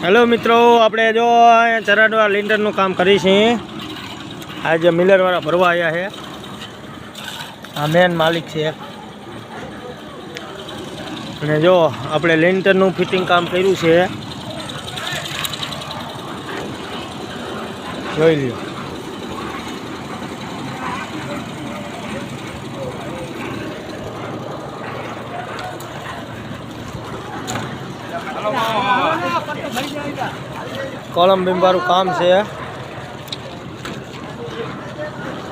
Hello મિત્રો, આપણે જો અહીંયા ચરાડવા લિન્ટરનું કામ કરી છીએ. આજે મિલરવાળા ભરવા આવ્યા છે. આ મેન માલિક છે. અને જો આપણે લિન્ટરનું ફિટિંગ કામ કર્યું છે, જોઈ લ્યો. કોલમ બીમવાળું કામ છે.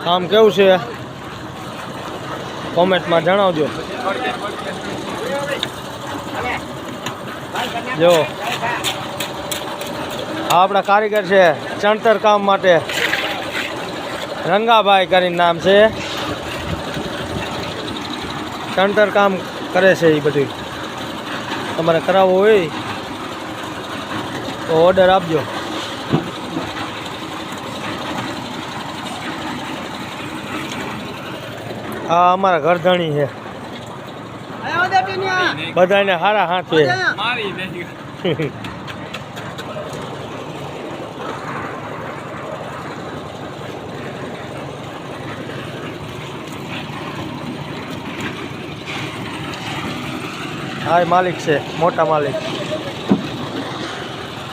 કામ કેવું છે કોમેન્ટમાં જણાવજો. જો આપણા કારીગર છે ચણતર કામ માટે, રંગાભાઈ કરીને નામ છે. ચણતર કામ કરે છે. એ બધું તમારે કરાવવું હોય તો ઓર્ડર આપજો. આ અમારા ઘરધણી છે. બધાને હારા હાથ છે. હા, માલિક છે, મોટા માલિક.